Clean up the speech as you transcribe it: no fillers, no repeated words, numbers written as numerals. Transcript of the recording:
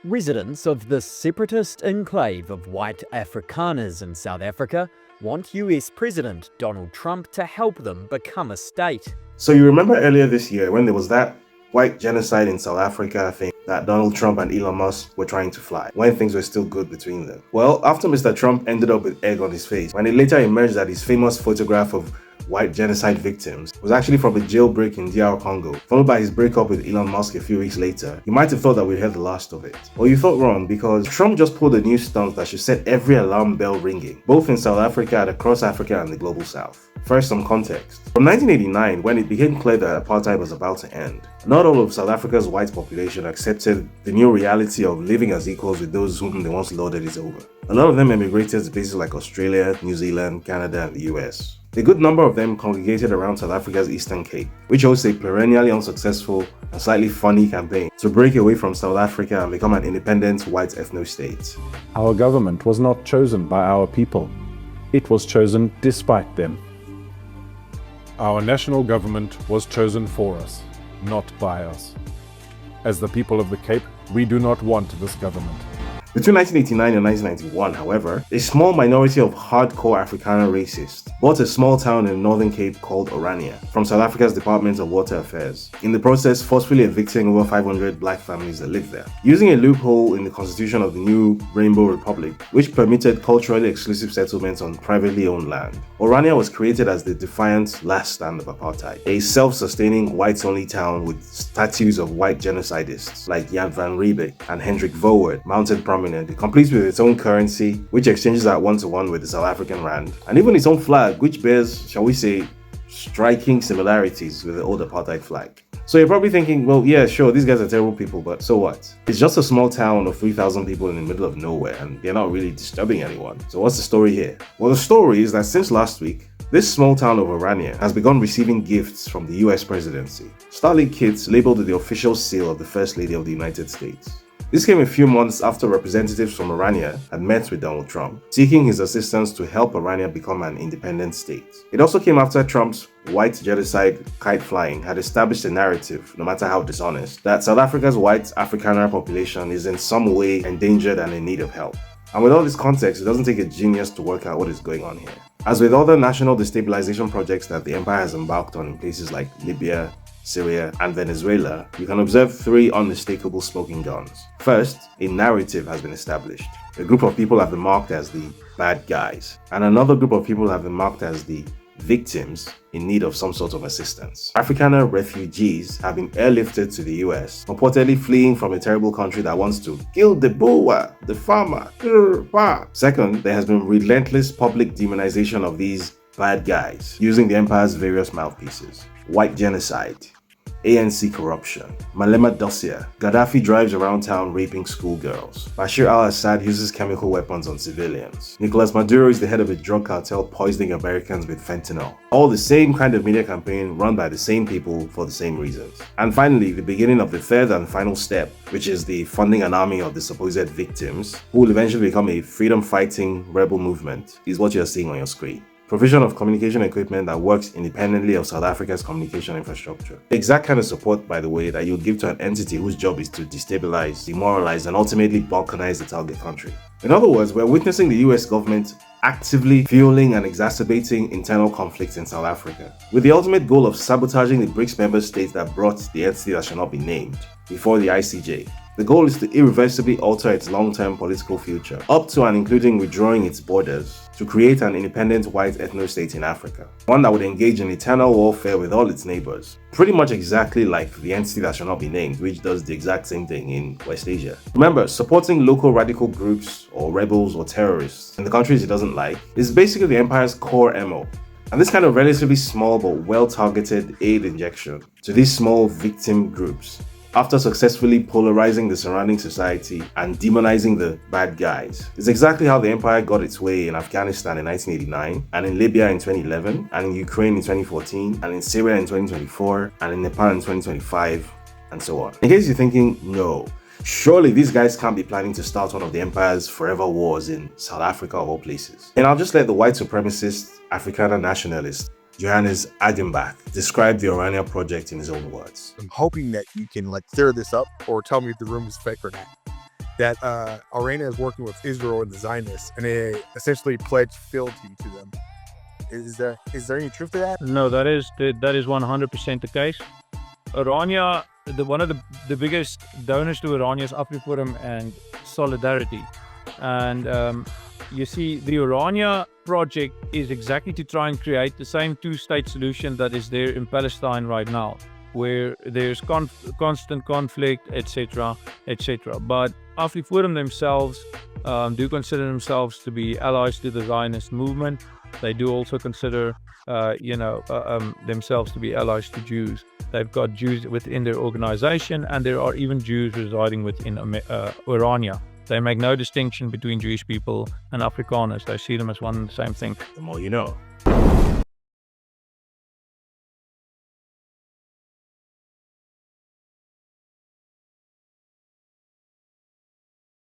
Residents of the separatist enclave of white Afrikaners in South Africa want US President Donald Trump to help them become a state. So you remember earlier this year when there was that white genocide in South Africa thing that Donald Trump and Elon Musk were trying to fly, when things were still good between them? Well, after Mr. Trump ended up with egg on his face, when it later emerged that his famous photograph of white genocide victims was actually from a jailbreak in DR Congo, followed by his breakup with Elon Musk a few weeks later, you might have thought that we'd heard the last of it. Well, you thought wrong, because Trump just pulled a new stunt that should set every alarm bell ringing, both in South Africa and across Africa and the global south. First, some context. From 1989, when it became clear that apartheid was about to end, not all of South Africa's white population accepted the new reality of living as equals with those whom they once lorded it over. A lot of them emigrated to places like Australia, New Zealand, Canada, and the US. A good number of them congregated around South Africa's Eastern Cape, which hosts a perennially unsuccessful and slightly funny campaign to break away from South Africa and become an independent white ethno-state. Our government was not chosen by our people. It was chosen despite them. Our national government was chosen for us, not by us. As the people of the Cape, we do not want this government. Between 1989 and 1991, however, a small minority of hardcore Afrikaner racists bought a small town in the Northern Cape called Orania from South Africa's Department of Water Affairs, in the process forcefully evicting over 500 black families that lived there. Using a loophole in the constitution of the new Rainbow Republic, which permitted culturally exclusive settlements on privately owned land, Orania was created as the defiant last stand of apartheid, a self-sustaining whites-only town with statues of white genocidists like Jan van Riebeeck and Hendrik Verwoerd mounted prominently, complete with its own currency, which exchanges at one-to-one with the South African rand, and even its own flag, which bears, shall we say, striking similarities with the old apartheid flag. So you're probably thinking, well, yeah, sure, these guys are terrible people, but so what? It's just a small town of 3,000 people in the middle of nowhere, and they're not really disturbing anyone. So what's the story here? Well, the story is that since last week, this small town of Orania has begun receiving gifts from the US presidency. Starlink kits labeled with the official seal of the First Lady of the United States. This came a few months after representatives from Orania had met with Donald Trump, seeking his assistance to help Orania become an independent state. It also came after Trump's white genocide kite flying had established a narrative, no matter how dishonest, that South Africa's white Afrikaner population is in some way endangered and in need of help. And with all this context, it doesn't take a genius to work out what is going on here. As with other national destabilization projects that the empire has embarked on in places like Libya, Syria, and Venezuela, you can observe three unmistakable smoking guns. First, a narrative has been established. A group of people have been marked as the bad guys, and another group of people have been marked as the victims in need of some sort of assistance. Afrikaner refugees have been airlifted to the US, purportedly fleeing from a terrible country that wants to kill the boer, the farmer. Second, there has been relentless public demonization of these bad guys using the empire's various mouthpieces. White genocide, ANC corruption, Malema dossier, Gaddafi drives around town raping schoolgirls, Bashir al-Assad uses chemical weapons on civilians, Nicolas Maduro is the head of a drug cartel poisoning Americans with fentanyl. All the same kind of media campaign run by the same people for the same reasons. And finally, the beginning of the third and final step, which is the funding an army of the supposed victims, who will eventually become a freedom-fighting rebel movement, is what you're seeing on your screen. Provision of communication equipment that works independently of South Africa's communication infrastructure. The exact kind of support, by the way, that you would give to an entity whose job is to destabilize, demoralize, and ultimately balkanize the target country. In other words, we're witnessing the US government actively fueling and exacerbating internal conflicts in South Africa, with the ultimate goal of sabotaging the BRICS member states that brought the entity that shall not be named before the ICJ. The goal is to irreversibly alter its long-term political future, up to and including withdrawing its borders, to create an independent white ethno-state in Africa, one that would engage in eternal warfare with all its neighbors, pretty much exactly like the entity that shall not be named, which does the exact same thing in West Asia. Remember, supporting local radical groups or rebels or terrorists in the countries it doesn't like is basically the empire's core MO. And this kind of relatively small but well-targeted aid injection to these small victim groups, after successfully polarizing the surrounding society and demonizing the bad guys, is exactly how the empire got its way in Afghanistan in 1989, and in Libya in 2011, and in Ukraine in 2014, and in Syria in 2024, and in Nepal in 2025, and so on. In case you're thinking, no, surely these guys can't be planning to start one of the empire's forever wars in South Africa of all places. And I'll just let the white supremacist Afrikaner nationalist Johannes Agenbach describe the Orania project in his own words. I'm hoping that you can clear this up or tell me if the room is fake or not. that Orania is working with Israel and the Zionists, and they essentially pledged fealty to them. Is there any truth to that? No, that is 100% the case. Orania, one of the biggest donors to Orania is AfriForum and Solidarity. And you see, the Orania project is exactly to try and create the same two-state solution that is there in Palestine right now, where there's constant conflict, etc., etc. But AfriForum themselves do consider themselves to be allies to the Zionist movement. They do also consider, themselves to be allies to Jews. They've got Jews within their organization, and there are even Jews residing within Orania. They make no distinction between Jewish people and Afrikaners. They see them as one and the same thing. The more you know.